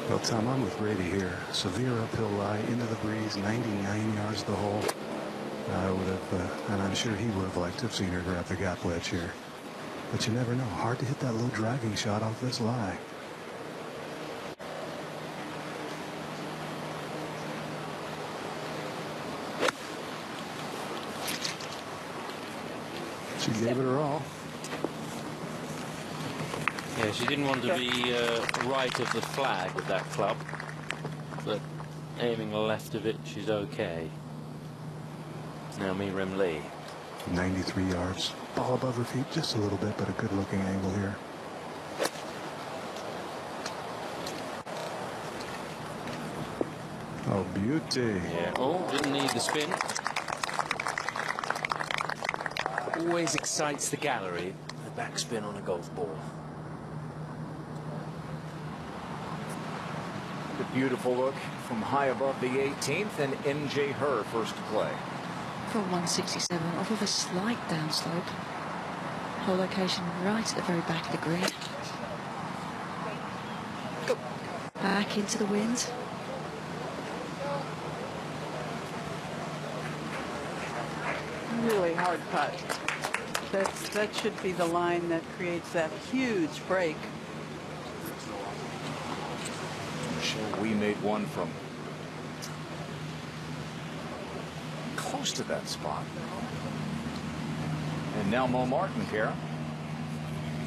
Well, Tom, I'm with Brady here. Severe uphill lie into the breeze, 99 yards the hole. I would have, and I'm sure he would have liked to have seen her grab the gap wedge here. But you never know. Hard to hit that low driving shot off this lie. She gave it her all. Yeah, she didn't want to be right of the flag with that club, but aiming left of it, she's okay. Now Miriam Lee. 93 yards. Ball above her feet just a little bit, but a good looking angle here. Oh, beauty. Yeah. Oh, didn't need the spin. Always excites the gallery, the backspin on a golf ball. The beautiful look from high above the 18th, and MJ Herr first to play. From 167, off of a slight downslope. Whole location right at the very back of the green. Back into the wind. Really hard putt. That should be the line that creates that huge break. Sure, we made one from close to that spot. And now Mo Martin, Kara.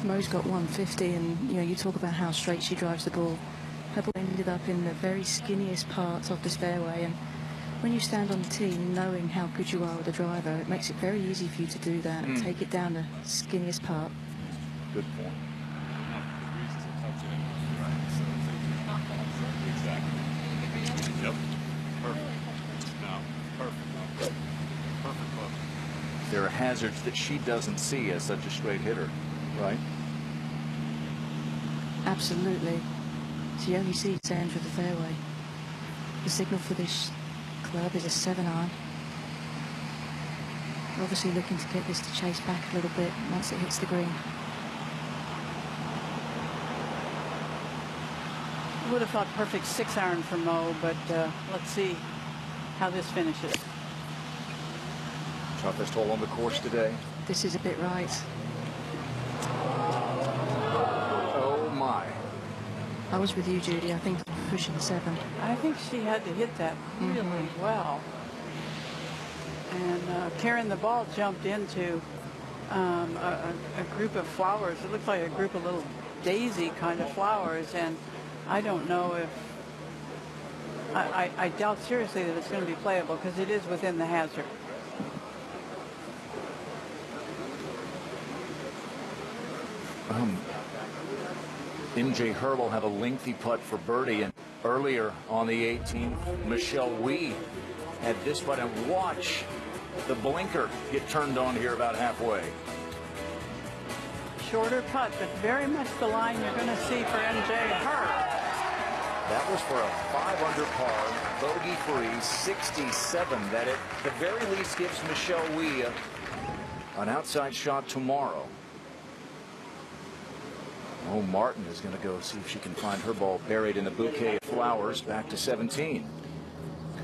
Mo's got 150, and you talk about how straight she drives the ball. Her ball ended up in the very skinniest parts of this fairway, and when you stand on the tee, knowing how good you are with the driver, it makes it very easy for you to do that and take it down the skinniest part. Good point. Yep. Perfect. No. Perfect. Perfect club. There are hazards that she doesn't see as such a straight hitter, right? Absolutely. She only sees the end of the fairway. The signal for this club is a 7-iron. We're obviously looking to get this to chase back a little bit once it hits the green. I would have thought perfect 6-iron for Mo, but let's see how this finishes. Toughest hole on the course today. This is a bit right. Oh my. I was with you, Judy. I think pushing 7. I think she had to hit that really well. And Karen, the ball jumped into a group of flowers. It looked like a group of little daisy kind of flowers, and I don't know if I doubt seriously that it's going to be playable because it is within the hazard. MJ Herr will have a lengthy putt for birdie, and earlier on the 18th, Michelle Wie had this putt, and watch the blinker get turned on here about halfway. Shorter putt, but very much the line you're going to see for MJ Herr. That was for a 5-under par, bogey-free 67. That at the very least gives Michelle Wie an outside shot tomorrow. Oh, Martin is going to go see if she can find her ball buried in a bouquet of flowers. Back to 17.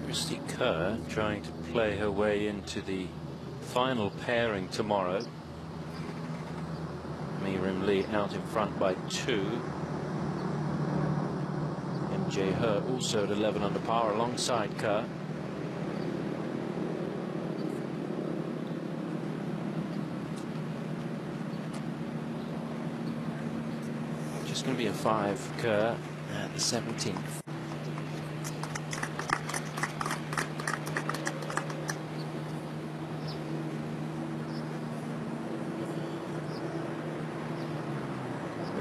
Christy Kerr trying to play her way into the final pairing tomorrow. Miriam Lee out in front by 2. MJ Herr also at 11 under par alongside Kerr. Just going to be a 5 for Kerr at the 17th.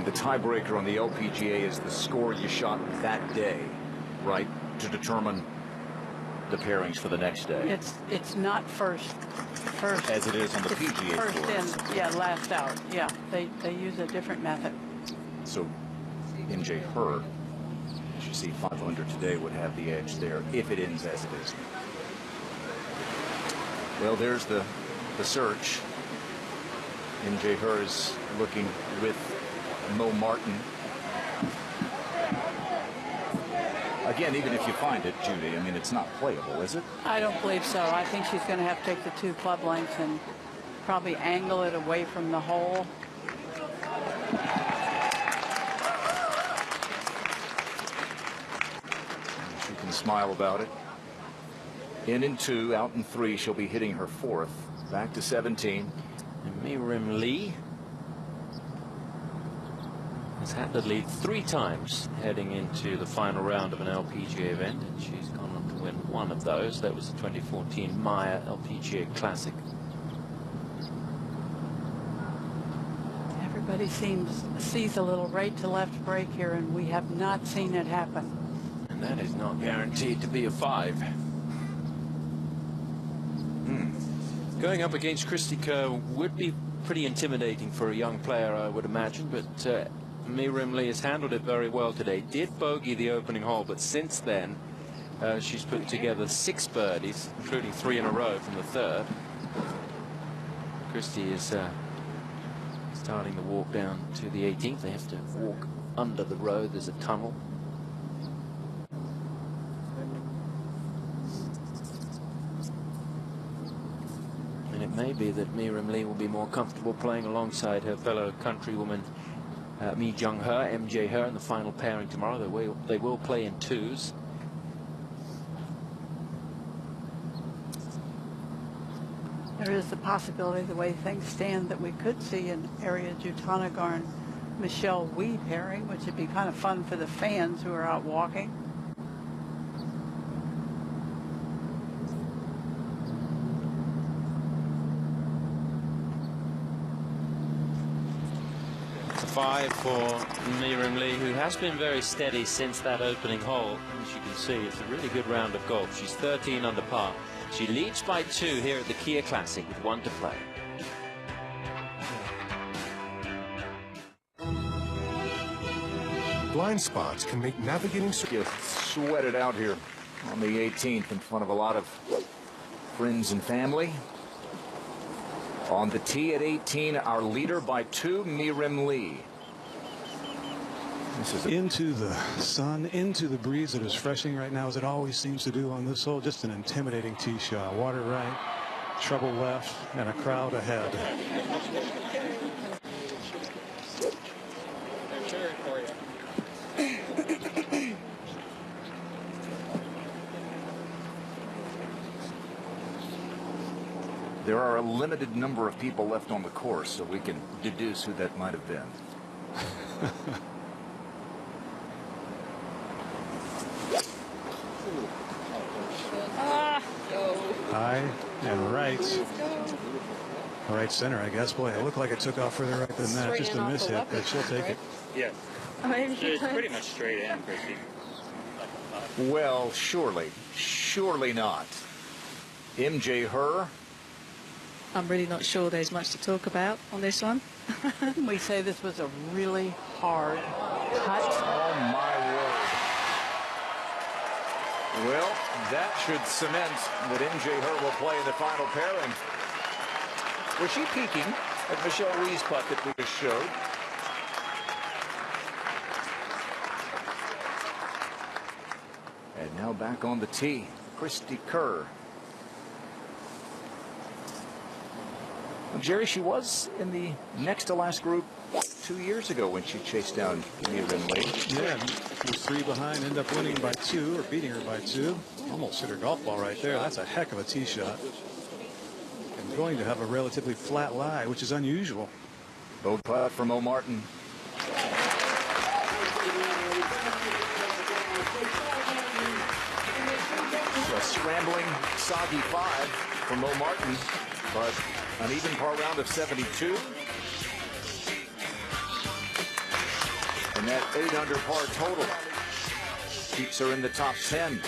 The tiebreaker on the LPGA is the score you shot that day, right, to determine the pairings for the next day. It's not first as it is on the PGA first Tour. in, yeah, last out. Yeah, they use a different method. So MJ Herr, as you see, 500 today would have the edge there if it ends as it is. Well, there's the search. MJ Herr is looking with Mo Martin. Again, even if you find it, Judy, I mean, it's not playable, is it? I don't believe so. I think she's going to have to take the 2 club lengths and probably angle it away from the hole. She can smile about it. In 2, out in 3, she'll be hitting her 4th. Back to 17. And Miriam Lee has had the lead 3 times heading into the final round of an LPGA event, and she's gone on to win 1 of those. That was the 2014 Maya LPGA Classic. Everybody sees a little right to left break here, and we have not seen it happen. And that is not guaranteed to be a 5. Going up against Christy Kerr would be pretty intimidating for a young player, I would imagine, but Miriam Lee has handled it very well today. Did bogey the opening hole, but since then she's put together 6 birdies, including 3 in a row from the 3rd. Christy is starting the walk down to the 18th. They have to walk under the road. There's a tunnel. And it may be that Miriam Lee will be more comfortable playing alongside her fellow countrywoman Mi Jung Herr, MJ Herr in the final pairing tomorrow. They will play in 2s. There is the possibility, the way things stand, that we could see an Area Jutanagar and Michelle Wie pairing, which would be kind of fun for the fans who are out walking. 5 for Miriam Lee, who has been very steady since that opening hole. As you can see, it's a really good round of golf. She's 13 under par. She leads by 2 here at the Kia Classic with 1 to play. Blind spots can make navigating... Sweated out here on the 18th in front of a lot of friends and family. On the tee at 18, our leader by 2, Miriam Lee. This is into the sun, into the breeze that is freshening right now, as it always seems to do on this hole. Just an intimidating tee shot. Water right, trouble left, and a crowd ahead. There are a limited number of people left on the course, so we can deduce who that might have been. High and right. Right center, I guess. Boy, it looked like it took off further right than that. Just a mishit, but she'll take it. Yes. It's pretty much straight in, Christy. Well, surely not. MJ Herr. I'm really not sure there's much to talk about on this one. We say this was a really hard cut. Oh, my word. Well, that should cement that MJ Herr will play in the final pairing. Was she peeking at Michelle Wie's putt that we just showed? And now back on the tee, Christy Kerr. Well, Jerry, she was in the next to last group 2 years ago when she chased down Miriam Lee. Yeah, was 3 behind, ended up winning by 2 or beating her by 2. Almost hit her golf ball right there. That's a heck of a tee shot. And going to have a relatively flat lie, which is unusual. Both putt from Mo Martin. A scrambling, soggy 5 from Mo Martin, but an even par round of 72. And that 8 under par total keeps her in the top 10.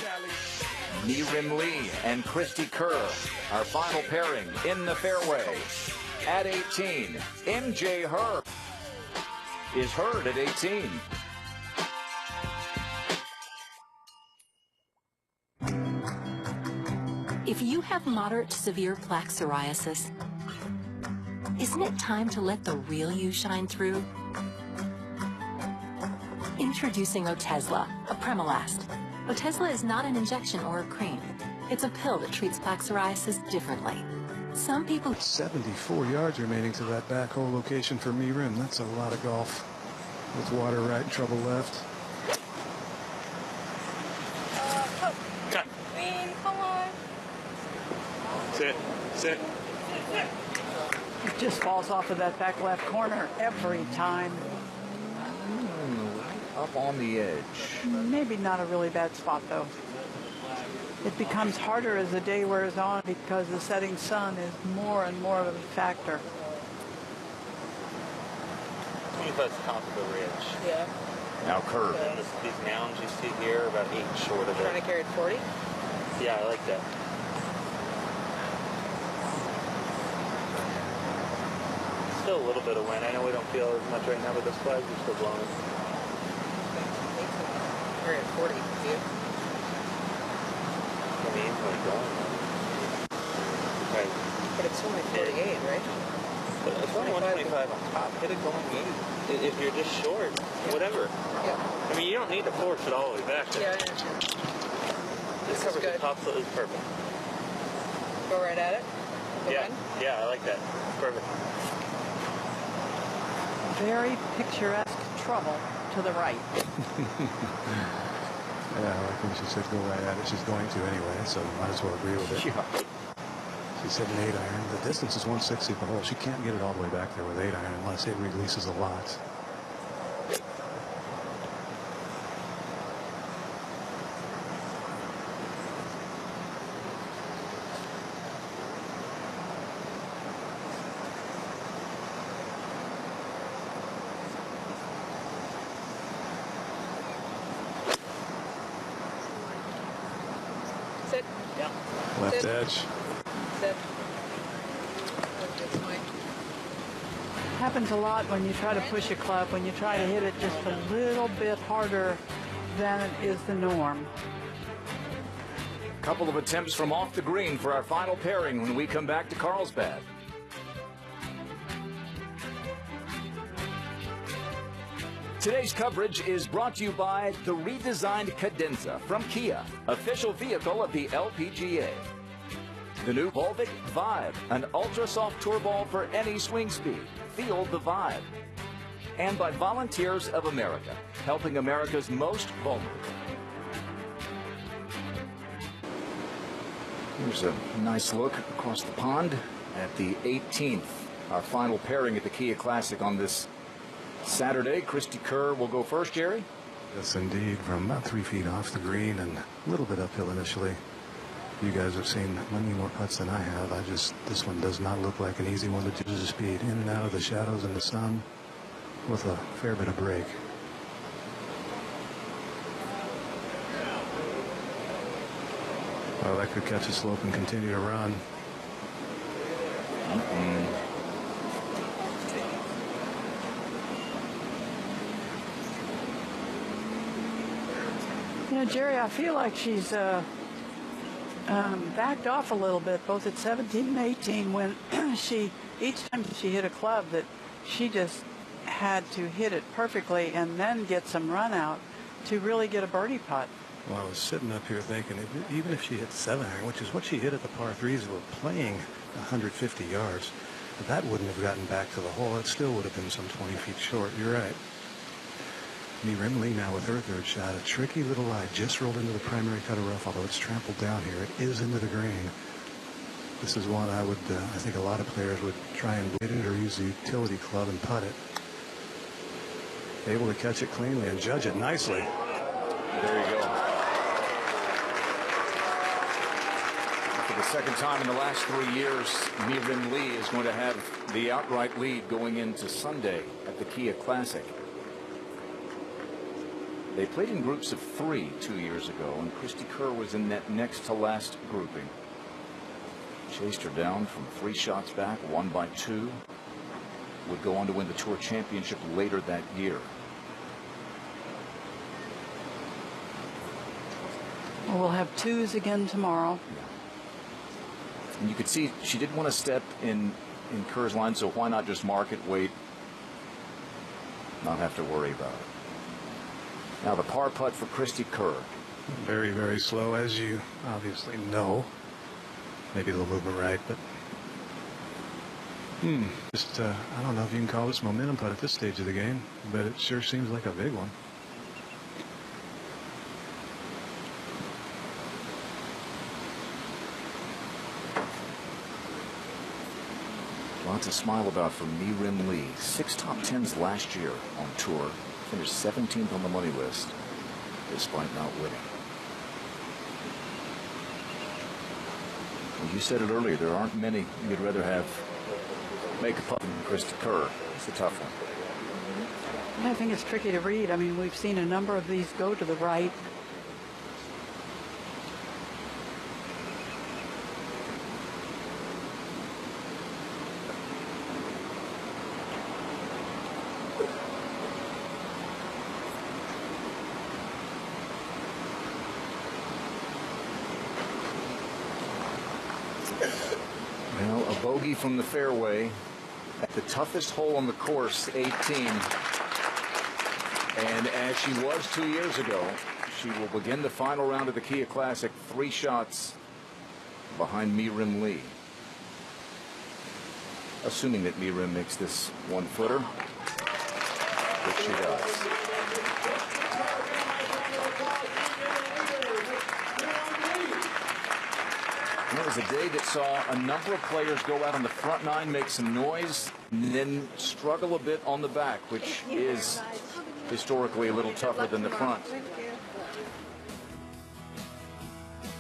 Miriam Lee and Christy Kerr, our final pairing in the fairway. At 18, MJ Herr is heard at 18. If you have moderate to severe plaque psoriasis, isn't it time to let the real you shine through? Introducing Otezla, a Premolast. Otezla is not an injection or a cream. It's a pill that treats plaque psoriasis differently. Some people... 74 yards remaining to that back hole location for Miriam. That's a lot of golf. With water right and trouble left. Cut. Come on. Sit. Sit. It just falls off of that back left corner every time. Up on the edge. Maybe not a really bad spot, though. It becomes harder as the day wears on because the setting sun is more and more of a factor. 25's top of the ridge. Yeah. Now curve. And these mounds you see here are about 8 short of it. Trying to carry it 40? Yeah, I like that. Still a little bit of wind. I know we don't feel as much right now, but those flags are still blowing. Carry it 40, do you? I mean, like going. Right. But it's only 48, right? But it's only 125 on top. Hit it going 80. If you're just short, whatever. Yeah. I mean, you don't need to force it all the way back there. Yeah, I understand. This covers the top, so it's perfect. Go right at it? Yeah, yeah, I like that. Perfect. Very picturesque trouble to the right. Yeah, I think she said go right at it. She's going to anyway, so might as well agree with it. Yeah. She said an 8 iron. The distance is 160 per hole. She can't get it all the way back there with 8 iron unless it releases a lot. Sit. Yeah. Left Sit. edge. Sit. That's mine. Happens a lot when you try to push a club, when you try to hit it just a little bit harder than is the norm. Couple of attempts from off the green for our final pairing when we come back to Carlsbad. Today's coverage is brought to you by the redesigned Cadenza from Kia, official vehicle of the LPGA. The new Volvic Vibe, an ultra-soft tour ball for any swing speed. Feel the vibe. And by Volunteers of America, helping America's most vulnerable. Here's a nice look across the pond at the 18th, our final pairing at the Kia Classic on this Saturday. Christy Kerr will go first, Jerry? Yes, indeed. From about 3 feet off the green and a little bit uphill initially. You guys have seen many more putts than I have. This one does not look like an easy one to do. The speed in and out of the shadows and the sun with a fair bit of break. Well, that could catch a slope and continue to run. You know, Jerry, I feel like she's backed off a little bit, both at 17 and 18, when each time she hit a club that she just had to hit it perfectly and then get some run out to really get a birdie putt. Well, I was sitting up here thinking, even if she hit 7-iron, which is what she hit at the par threes, we're playing 150 yards, that wouldn't have gotten back to the hole. It still would have been some 20 feet short. You're right. Mee Rim Lee now with her third shot. A tricky little lie just rolled into the primary cut of rough, although it's trampled down here. It is into the green. This is one I think a lot of players would try and blade it or use the utility club and putt it. Able to catch it cleanly and judge it nicely. There you go. For the second time in the last 3 years, Mee Rim Lee is going to have the outright lead going into Sunday at the Kia Classic. They played in groups of 3 2 years ago, and Christy Kerr was in that next to last grouping. Chased her down from 3 shots back, won by 2. Would go on to win the Tour Championship later that year. Well, we'll have 2s again tomorrow. And you could see she didn't want to step in Kerr's line, so why not just mark it, wait, not have to worry about it. Now the par putt for Christy Kerr. Very, very slow, as you obviously know. Maybe a little movement right, but just I don't know if you can call this momentum putt at this stage of the game, but it sure seems like a big one. Lots to smile about for Mee Rim Lee. 6 top 10s last year on tour. Finished 17th on the money list, despite not winning. Well, you said it earlier, there aren't many you'd rather have make a putt than Christy Kerr. It's a tough one. I think it's tricky to read. I mean, we've seen a number of these go to the right. Well, a bogey from the fairway at the toughest hole on the course, 18. And as she was 2 years ago, she will begin the final round of the Kia Classic 3 shots behind Mee Rim Lee. Assuming that Mee Rim makes this 1-footer, which she does. It was a day that saw a number of players go out on the front 9, make some noise, and then struggle a bit on the back, which is historically a little tougher than the front.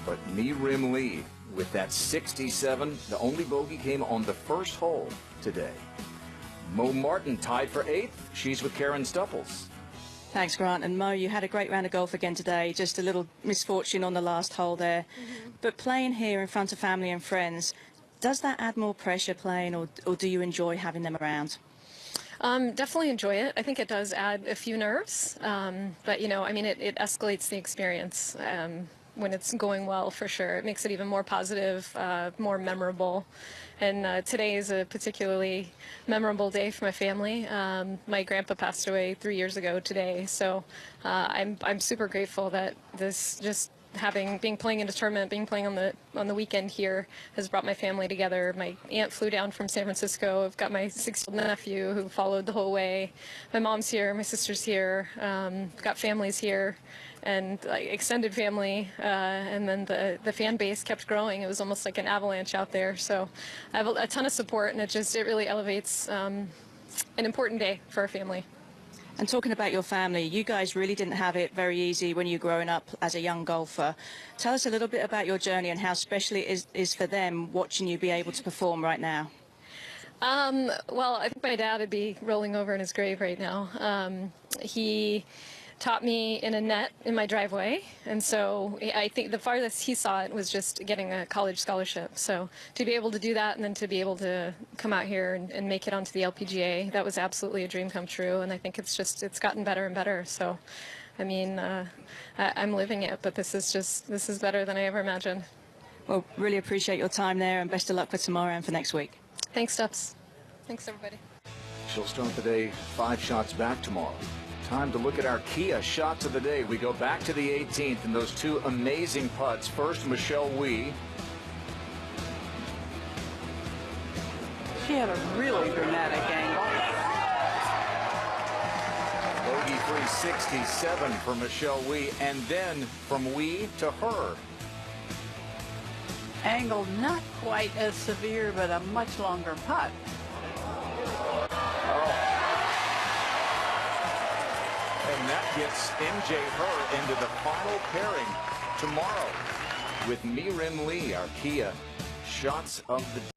But Mee Rim Lee with that 67, the only bogey came on the first hole today. Mo Martin tied for 8th. She's with Karen Stupples. Thanks, Grant. And Mo, you had a great round of golf again today. Just a little misfortune on the last hole there. But playing here in front of family and friends, does that add more pressure playing, or do you enjoy having them around? Definitely enjoy it. I think it does add a few nerves, but, you know, I mean, it escalates the experience when it's going well, for sure. It makes it even more positive, more memorable. And today is a particularly memorable day for my family. My grandpa passed away 3 years ago today, so I'm super grateful that this just playing in a tournament, playing on the weekend here has brought my family together. My aunt flew down from San Francisco. I've got my 6-year-old nephew who followed the whole way. My mom's here, my sister's here. Got families here, and extended family, and then the fan base kept growing. It was almost like an avalanche out there. So I have a ton of support, and it really elevates an important day for our family. And talking about your family, you guys really didn't have it very easy when you were growing up as a young golfer. Tell us a little bit about your journey and how special it is for them watching you be able to perform right now. Well, I think my dad would be rolling over in his grave right now. He taught me in a net in my driveway, and so I think the farthest he saw it was just getting a college scholarship. So to be able to do that and then to be able to come out here and make it onto the LPGA, that was absolutely a dream come true, and I think it's gotten better and better. So I mean, I'm living it, but this is better than I ever imagined. Well, really appreciate your time there, and best of luck for tomorrow and for next week. Thanks, Stubbs. Thanks, everybody. She'll start the day 5 shots back tomorrow. Time to look at our Kia shots of the day. We go back to the 18th and those two amazing putts. First, Michelle Wie. She had a really dramatic angle. Bogey 367 for Michelle Wie, and then from Wie to her. Angle not quite as severe, but a much longer putt. And that gets MJ Her into the final pairing tomorrow with Mirim Lee, our Kia shots of the day.